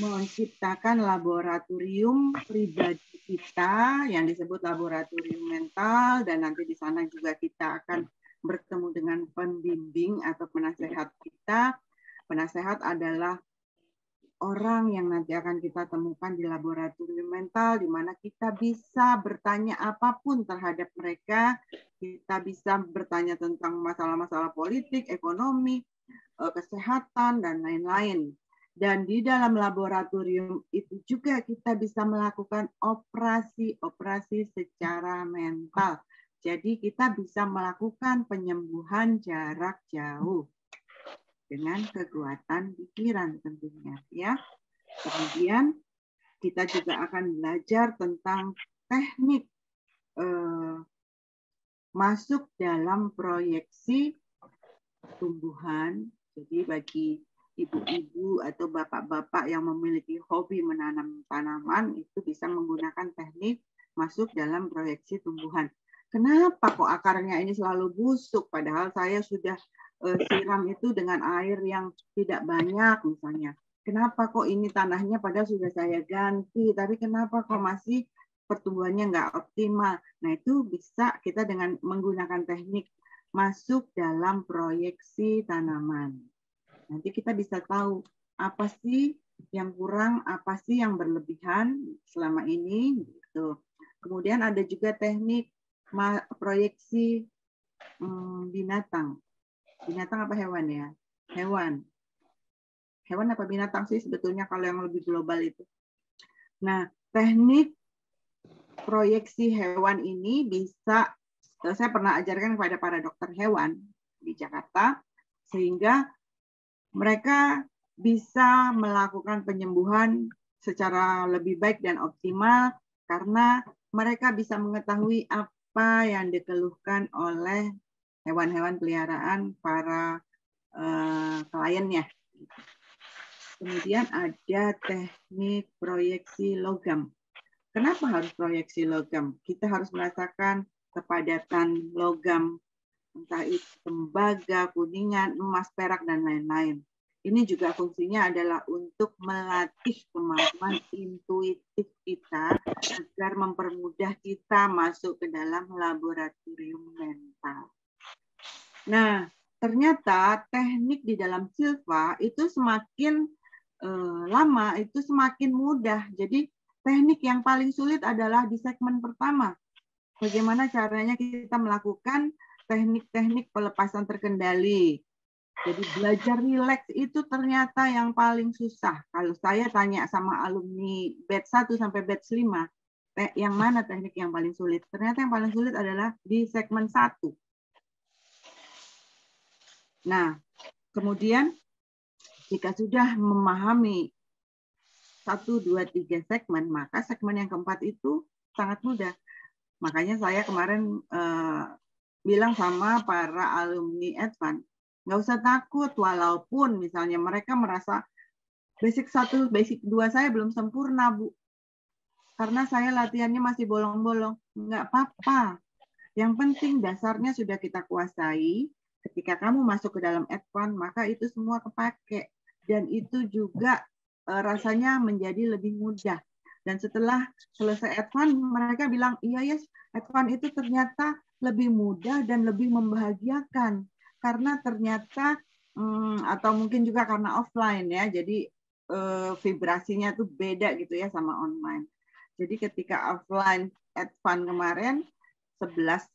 menciptakan laboratorium pribadi kita yang disebut laboratorium mental, dan nanti di sana juga kita akan bertemu dengan pembimbing atau penasehat kita. Penasehat adalah orang yang nanti akan kita temukan di laboratorium mental, di mana kita bisa bertanya apapun terhadap mereka. Kita bisa bertanya tentang masalah-masalah politik, ekonomi, kesehatan, dan lain-lain. Dan di dalam laboratorium itu juga kita bisa melakukan operasi-operasi secara mental. Jadi kita bisa melakukan penyembuhan jarak jauh dengan kekuatan pikiran tentunya ya. Kemudian kita juga akan belajar tentang teknik masuk dalam proyeksi tumbuhan. Jadi bagi ibu-ibu atau bapak-bapak yang memiliki hobi menanam tanaman itu bisa menggunakan teknik masuk dalam proyeksi tumbuhan. Kenapa kok akarnya ini selalu busuk padahal saya sudah siram itu dengan air yang tidak banyak misalnya. Kenapa kok ini tanahnya padahal sudah saya ganti, tapi kenapa kok masih pertumbuhannya nggak optimal? Nah, itu bisa kita dengan menggunakan teknik masuk dalam proyeksi tanaman. Nanti kita bisa tahu apa sih yang kurang, apa sih yang berlebihan selama ini. Gitu. Kemudian ada juga teknik proyeksi binatang. Binatang apa hewan ya? Hewan. Hewan apa binatang sih sebetulnya kalau yang lebih global itu? Nah, teknik proyeksi hewan ini bisa, saya pernah ajarkan kepada para dokter hewan di Jakarta, sehingga mereka bisa melakukan penyembuhan secara lebih baik dan optimal karena mereka bisa mengetahui apa yang dikeluhkan oleh hewan-hewan peliharaan para kliennya. Kemudian ada teknik proyeksi logam. Kenapa harus proyeksi logam? Kita harus merasakan kepadatan logam, entah itu tembaga, kuningan, emas, perak, dan lain-lain. Ini juga fungsinya adalah untuk melatih kemampuan intuitif kita agar mempermudah kita masuk ke dalam laboratorium mental. Nah, ternyata teknik di dalam Silva itu semakin lama, itu semakin mudah. Jadi teknik yang paling sulit adalah di segmen pertama. Bagaimana caranya kita melakukan teknik-teknik pelepasan terkendali. Jadi belajar rileks itu ternyata yang paling susah. Kalau saya tanya sama alumni batch 1 sampai batch 5, yang mana teknik yang paling sulit? Ternyata yang paling sulit adalah di segmen 1. Nah, kemudian jika sudah memahami 1, 2, 3 segmen, maka segmen yang keempat itu sangat mudah. Makanya saya kemarin bilang sama para alumni Advan, nggak usah takut walaupun misalnya mereka merasa basic 1, basic 2 saya belum sempurna, Bu. Karena saya latihannya masih bolong-bolong. Nggak apa-apa. Yang penting dasarnya sudah kita kuasai. Ketika kamu masuk ke dalam Advan, maka itu semua kepake. Dan itu juga rasanya menjadi lebih mudah. Dan setelah selesai Advan, mereka bilang, iya yes, Advan itu ternyata lebih mudah dan lebih membahagiakan. Karena ternyata, atau mungkin juga karena offline ya, jadi vibrasinya tuh beda gitu ya sama online. Jadi ketika offline Advan kemarin, 11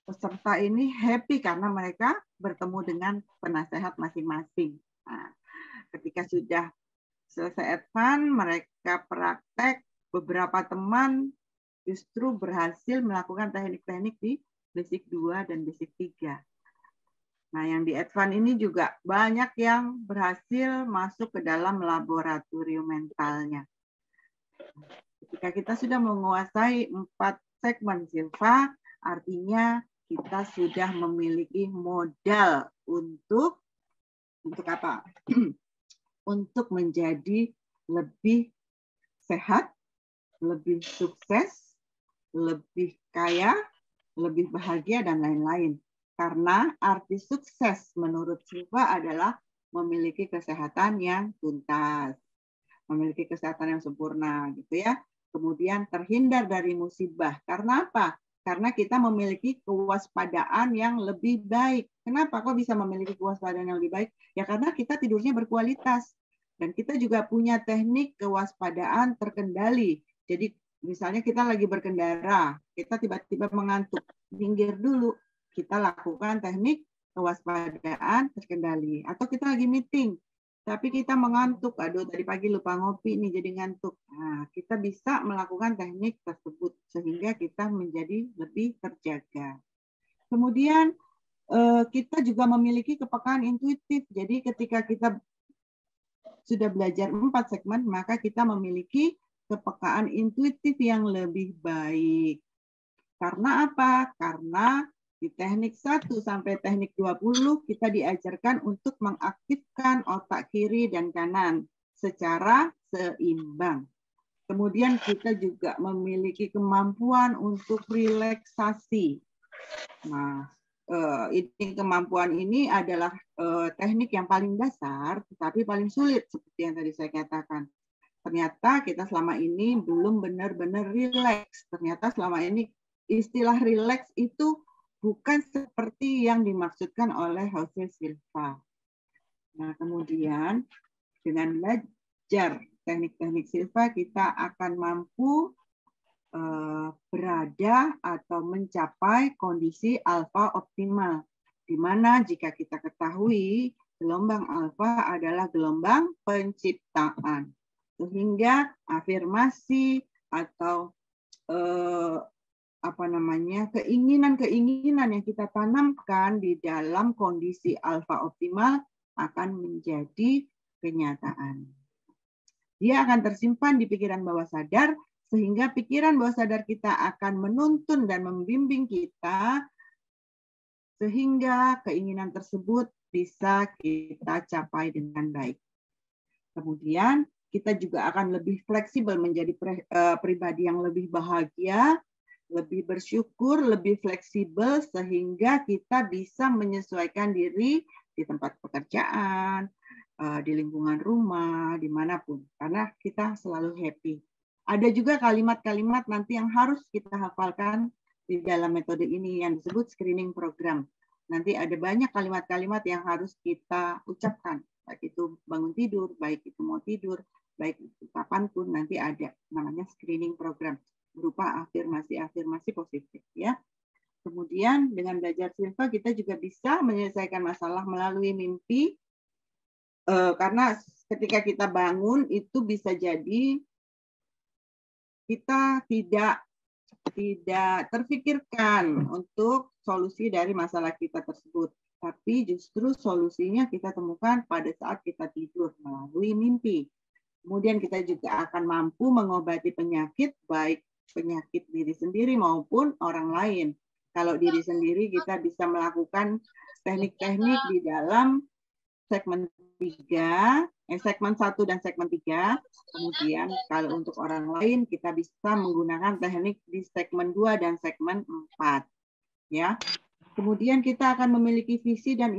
peserta ini happy karena mereka bertemu dengan penasehat masing-masing. Nah, ketika sudah selesai Advan, mereka praktek, beberapa teman justru berhasil melakukan teknik-teknik di basic 2 dan basic 3. Nah, yang di Advan ini juga banyak yang berhasil masuk ke dalam laboratorium mentalnya. Ketika kita sudah menguasai 4 segmen Silva, artinya kita sudah memiliki modal untuk apa? Untuk menjadi lebih sehat, lebih sukses, lebih kaya, lebih bahagia, dan lain-lain. Karena arti sukses menurut Silva adalah memiliki kesehatan yang tuntas, memiliki kesehatan yang sempurna, gitu ya. Kemudian terhindar dari musibah. Karena apa? Karena kita memiliki kewaspadaan yang lebih baik. Kenapa kok bisa memiliki kewaspadaan yang lebih baik? Ya karena kita tidurnya berkualitas. Dan kita juga punya teknik kewaspadaan terkendali. Jadi misalnya kita lagi berkendara, kita tiba-tiba mengantuk, minggir dulu. Kita lakukan teknik kewaspadaan terkendali. Atau kita lagi meeting, tapi kita mengantuk, aduh tadi pagi lupa ngopi nih jadi ngantuk. Nah, kita bisa melakukan teknik tersebut sehingga kita menjadi lebih terjaga. Kemudian kita juga memiliki kepekaan intuitif. Jadi ketika kita sudah belajar 4 segmen, maka kita memiliki kepekaan intuitif yang lebih baik. Karena apa? Karena di teknik 1 sampai teknik 20 kita diajarkan untuk mengaktifkan otak kiri dan kanan secara seimbang. Kemudian kita juga memiliki kemampuan untuk relaksasi. Nah, ini kemampuan ini adalah teknik yang paling dasar, tetapi paling sulit seperti yang tadi saya katakan. Ternyata kita selama ini belum benar-benar rileks. Ternyata selama ini istilah rileks itu bukan seperti yang dimaksudkan oleh Jose Silva. Nah, kemudian dengan belajar teknik-teknik Silva, kita akan mampu berada atau mencapai kondisi alfa optimal, di mana jika kita ketahui gelombang alfa adalah gelombang penciptaan, sehingga afirmasi atau keinginan-keinginan yang kita tanamkan di dalam kondisi alfa optimal akan menjadi kenyataan. Dia akan tersimpan di pikiran bawah sadar, sehingga pikiran bawah sadar kita akan menuntun dan membimbing kita sehingga keinginan tersebut bisa kita capai dengan baik. Kemudian kita juga akan lebih fleksibel menjadi pribadi yang lebih bahagia, lebih bersyukur, lebih fleksibel sehingga kita bisa menyesuaikan diri di tempat pekerjaan, di lingkungan rumah, dimanapun. Karena kita selalu happy. Ada juga kalimat-kalimat nanti yang harus kita hafalkan di dalam metode ini yang disebut screening program. Nanti ada banyak kalimat-kalimat yang harus kita ucapkan. Baik itu bangun tidur, baik itu mau tidur, baik itu kapanpun, nanti ada namanya screening program berupa afirmasi-afirmasi positif ya. Kemudian dengan belajar Silva kita juga bisa menyelesaikan masalah melalui mimpi, karena ketika kita bangun itu bisa jadi kita tidak terfikirkan untuk solusi dari masalah kita tersebut. Tapi justru solusinya kita temukan pada saat kita tidur melalui mimpi. Kemudian kita juga akan mampu mengobati penyakit, baik penyakit diri sendiri maupun orang lain. Kalau diri sendiri kita bisa melakukan teknik-teknik di dalam segmen 3, segmen 1 dan segmen 3. Kemudian kalau untuk orang lain kita bisa menggunakan teknik di segmen 2 dan segmen 4. Ya. Kemudian kita akan memiliki visi dan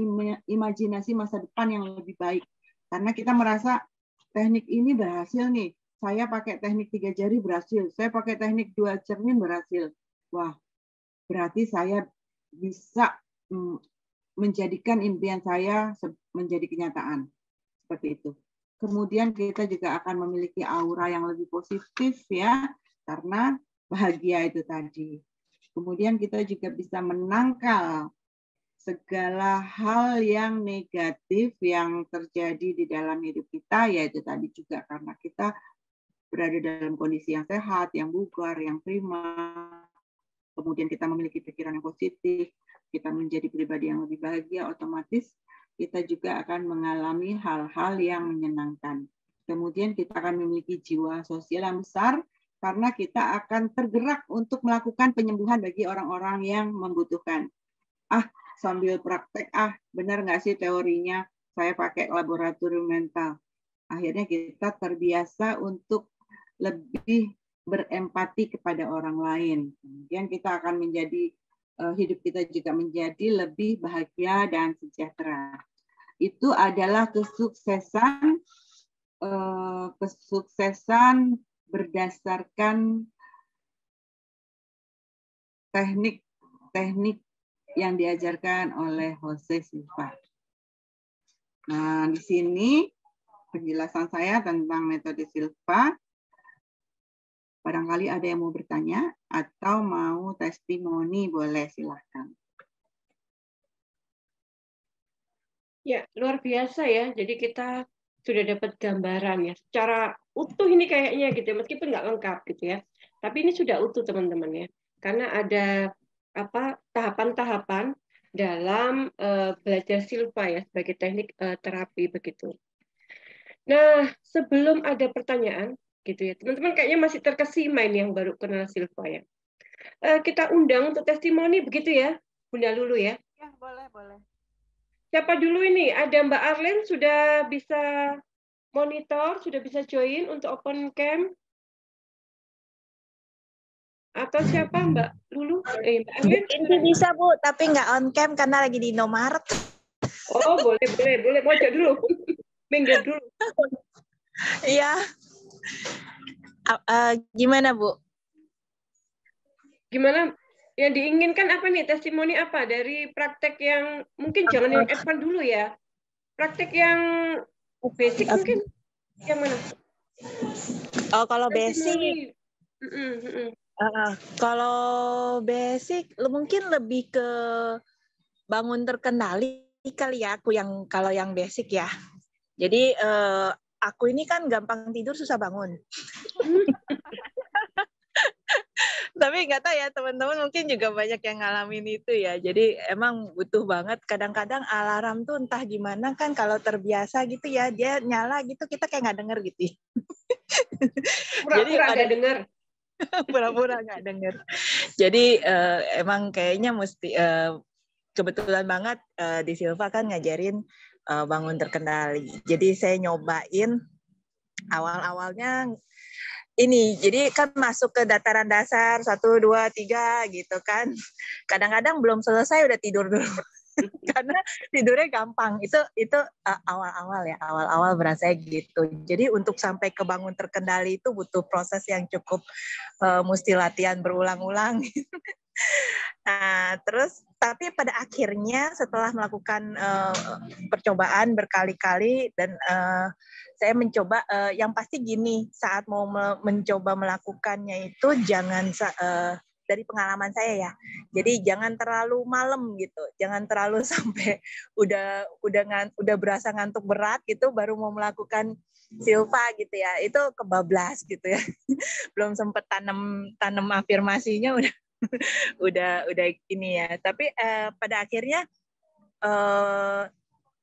imajinasi masa depan yang lebih baik. Karena kita merasa teknik ini berhasil nih. Saya pakai teknik 3 jari berhasil. Saya pakai teknik 2 cermin berhasil. Wah, berarti saya bisa menjadikan impian saya menjadi kenyataan. Seperti itu. Kemudian kita juga akan memiliki aura yang lebih positif ya. Karena bahagia itu tadi. Kemudian kita juga bisa menangkal segala hal yang negatif yang terjadi di dalam hidup kita, yaitu tadi juga karena kita berada dalam kondisi yang sehat, yang bugar, yang prima. Kemudian kita memiliki pikiran yang positif, kita menjadi pribadi yang lebih bahagia, otomatis kita juga akan mengalami hal-hal yang menyenangkan. Kemudian kita akan memiliki jiwa sosial yang besar, karena kita akan tergerak untuk melakukan penyembuhan bagi orang-orang yang membutuhkan. Sambil praktek, benar nggak sih teorinya? Saya pakai laboratorium mental. Akhirnya kita terbiasa untuk lebih berempati kepada orang lain. Kemudian kita akan menjadi, hidup kita juga menjadi lebih bahagia dan sejahtera. Itu adalah kesuksesan berdasarkan teknik-teknik yang diajarkan oleh Jose Silva. Nah, di sini penjelasan saya tentang metode Silva. Barangkali ada yang mau bertanya atau mau testimoni, boleh silahkan. Ya, luar biasa ya. Jadi kita sudah dapat gambaran ya. Secara utuh ini kayaknya gitu ya, meskipun nggak lengkap gitu ya. Tapi ini sudah utuh teman-teman ya. Karena ada tahapan-tahapan dalam belajar Silva ya sebagai teknik terapi begitu. Nah, sebelum ada pertanyaan gitu ya, teman-teman kayaknya masih terkesima ini yang baru kenal Silva ya. Kita undang untuk testimoni begitu ya, Bunda Lulu ya. Ya, boleh. Siapa dulu ini? Ada Mbak Arlen sudah bisa monitor, sudah bisa join untuk open cam? Atau siapa Mbak Lulu? Mbak Arlen? Ini bisa Bu, tapi nggak on cam karena lagi di Indomaret. Oh, boleh. Mojok dulu. Minggir dulu. Iya. Gimana Bu? Gimana? Yang diinginkan apa nih? Testimoni apa? Dari praktek yang mungkin jangan yang advance dulu ya. Praktek yang basic mungkin yang mana? Oh, kalau basic. Kalau basic mungkin lebih ke bangun terkendali kali ya, kalau yang basic ya. Jadi aku ini kan gampang tidur susah bangun. Tapi nggak tahu ya teman-teman mungkin juga banyak yang ngalamin itu ya. Jadi emang butuh banget. Kadang-kadang alarm tuh entah gimana kan kalau terbiasa gitu ya dia nyala gitu kita kayak nggak denger gitu. Pura-pura nggak denger. Pura-pura nggak denger. Jadi emang kayaknya mesti kebetulan banget di Silva kan ngajarin bangun terkendali. Jadi saya nyobain awal-awalnya ini, jadi kan masuk ke dataran dasar 1, 2, 3 gitu kan. Kadang-kadang belum selesai udah tidur dulu. Karena tidurnya gampang. Itu awal-awal ya, awal-awal berasa gitu. Jadi untuk sampai ke bangun terkendali itu butuh proses yang cukup mesti latihan berulang-ulang. Nah, terus tapi pada akhirnya setelah melakukan percobaan berkali-kali dan saya mencoba yang pasti gini, saat mau mencoba melakukannya itu jangan dari pengalaman saya ya. Jadi jangan terlalu malam gitu. Jangan terlalu sampai udah berasa ngantuk berat gitu baru mau melakukan Silva gitu ya. Itu kebablas gitu ya. Belum sempat tanam afirmasinya udah ini ya. Tapi pada akhirnya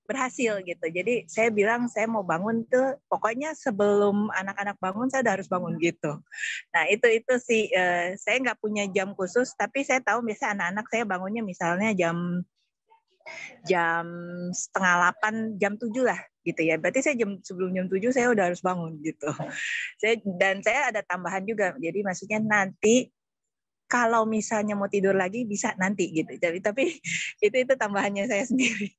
berhasil gitu. Jadi saya bilang saya mau bangun tuh pokoknya sebelum anak-anak bangun saya udah harus bangun gitu. Nah itu sih saya nggak punya jam khusus, tapi saya tahu biasa anak-anak saya bangunnya misalnya jam 7:30, jam 7 lah gitu ya. Berarti saya sebelum jam 7 saya udah harus bangun gitu. Saya ada tambahan juga. Jadi maksudnya nanti kalau misalnya mau tidur lagi bisa nanti gitu. Tapi itu tambahannya saya sendiri.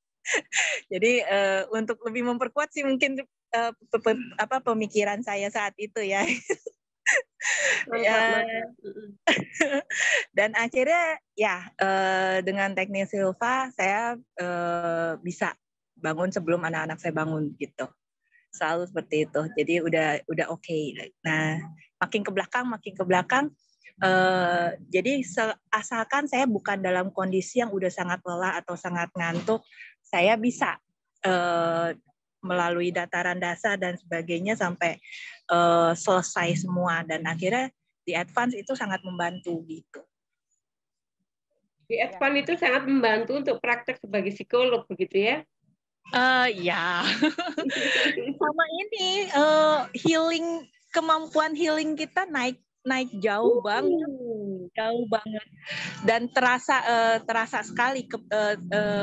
Jadi untuk lebih memperkuat sih mungkin pemikiran saya saat itu ya. Mantap. Dan akhirnya ya dengan teknik Silva saya bisa bangun sebelum anak-anak saya bangun gitu. Selalu seperti itu. Jadi udah oke. Nah, makin ke belakang jadi asalkan saya bukan dalam kondisi yang udah sangat lelah atau sangat ngantuk, saya bisa melalui dataran dasar dan sebagainya sampai selesai semua, dan akhirnya di advance itu sangat membantu gitu. Di advance itu sangat membantu untuk praktek sebagai psikolog begitu ya? Ya. Sama ini kemampuan healing kita naik jauh banget. Jauh banget, dan terasa sekali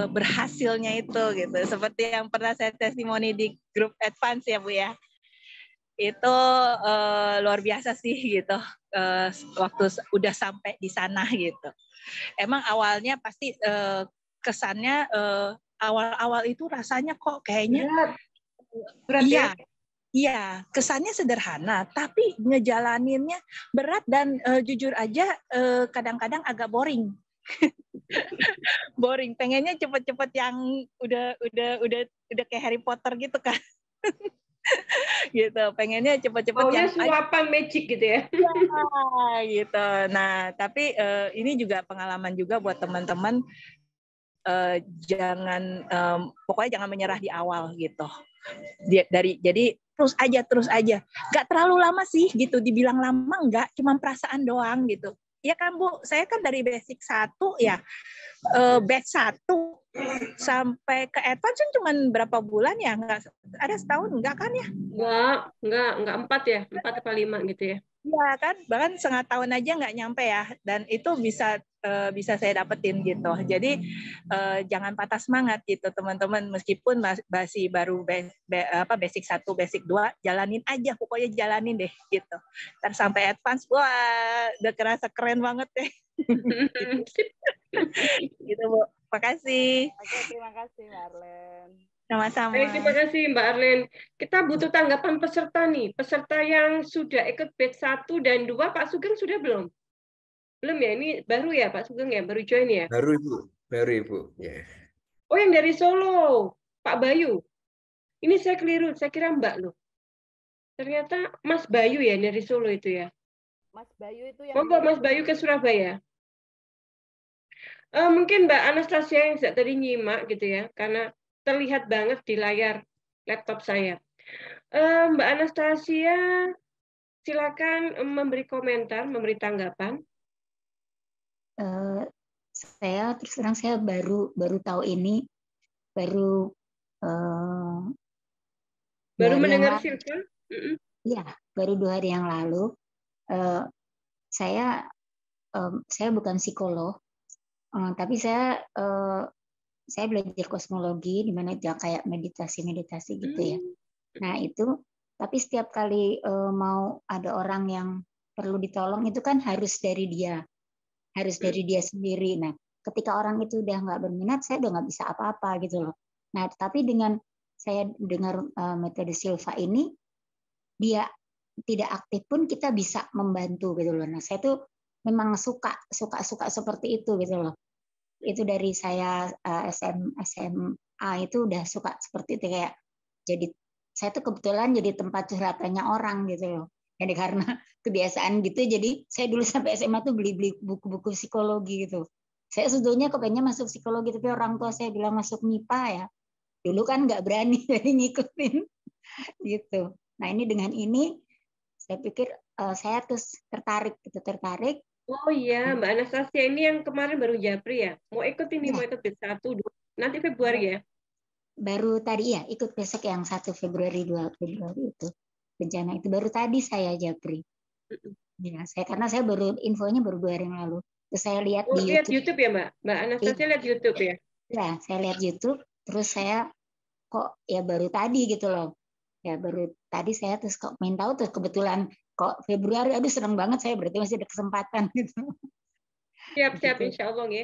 berhasilnya itu gitu, seperti yang pernah saya testimoni di grup advance ya Bu ya, itu luar biasa sih gitu waktu udah sampai di sana gitu. Emang awalnya pasti kesannya awal-awal itu rasanya kok kayaknya berat ya? Iya, kesannya sederhana, tapi ngejalaninnya berat dan jujur aja kadang-kadang agak boring. Boring, pengennya cepet-cepet yang udah kayak Harry Potter gitu kan. Gitu, pengennya cepet-cepet yang surapan magic gitu ya. Ya, gitu. Nah, tapi ini juga pengalaman juga buat teman-teman, pokoknya jangan menyerah di awal gitu. Jadi terus aja, nggak terlalu lama sih gitu, dibilang lama nggak, cuma perasaan doang gitu. Ya kan Bu, saya kan dari basic 1 ya, batch 1 sampai ke advance cuma berapa bulan ya, nggak ada setahun nggak kan ya? Nggak 4 ya, 4 atau 5 gitu ya. Iya kan, bahkan setengah tahun aja nggak nyampe ya, dan itu bisa saya dapetin gitu. Jadi jangan patah semangat gitu teman-teman, meskipun masih baru basic 1, basic 2, jalanin aja, pokoknya jalanin deh gitu. Dan sampai advance, wah udah kerasa keren banget deh. Gitu Bu, makasih. Oke, terima kasih Mbak Arlen. Sama-sama. Baik, terima kasih Mbak Arlen. Kita butuh tanggapan peserta nih. Peserta yang sudah ikut batch 1 dan 2, Pak Sugeng sudah belum? Belum ya? Ini baru ya Pak Sugeng ya? Baru join ya? Baru Ibu. Yeah. Oh, yang dari Solo, Pak Bayu. Ini saya keliru, saya kira Mbak loh. Ternyata Mas Bayu ya dari Solo itu ya. Mas Bayu itu yang Monggo Mas Bayu ke Surabaya. Mungkin Mbak Anastasia yang tadi nyimak gitu ya, karena terlihat banget di layar laptop saya. Mbak Anastasia, silakan memberi komentar, memberi tanggapan. Saya terus terang saya baru tahu ini, baru mendengar Silva. Iya, baru 2 hari yang lalu. Saya bukan psikolog, tapi saya belajar kosmologi, di mana dia kayak meditasi gitu ya. Nah itu, tapi setiap kali mau ada orang yang perlu ditolong itu kan harus dari dia sendiri. Nah ketika orang itu udah nggak berminat, saya udah nggak bisa apa-apa gitu loh. Nah tapi dengan saya dengar metode Silva ini, dia tidak aktif pun kita bisa membantu gitu loh. Nah saya tuh memang suka seperti itu gitu loh. Itu dari saya SMA itu udah suka seperti itu, kayak jadi saya tuh kebetulan jadi tempat curhatannya orang gitu loh. Jadi karena kebiasaan gitu, jadi saya dulu sampai SMA tuh beli buku-buku psikologi gitu. Saya sebetulnya kepengen masuk psikologi, tapi orang tua saya bilang masuk MIPA ya. Dulu kan nggak berani jadi ngikutin gitu. Nah ini dengan ini saya pikir saya terus tertarik. Oh iya, Mbak Anastasia ini yang kemarin baru japri ya. Mau ikut ini, mau ikut batch 1, 2, nanti Februari ya? Baru tadi ya ikut besok yang 1 Februari 2 Februari itu bencana itu baru tadi saya Japri. Ya, karena saya baru infonya baru 2 hari yang lalu. Terus saya lihat di lihat YouTube. YouTube ya Mbak Anastasia lihat YouTube ya? Ya, saya lihat YouTube. Terus saya kok ya baru tadi gitu loh. Ya baru tadi saya terus kok main tahu tuh kebetulan kok Februari. Aduh seneng banget saya berarti masih ada kesempatan gitu. Siap Insya Allah ya.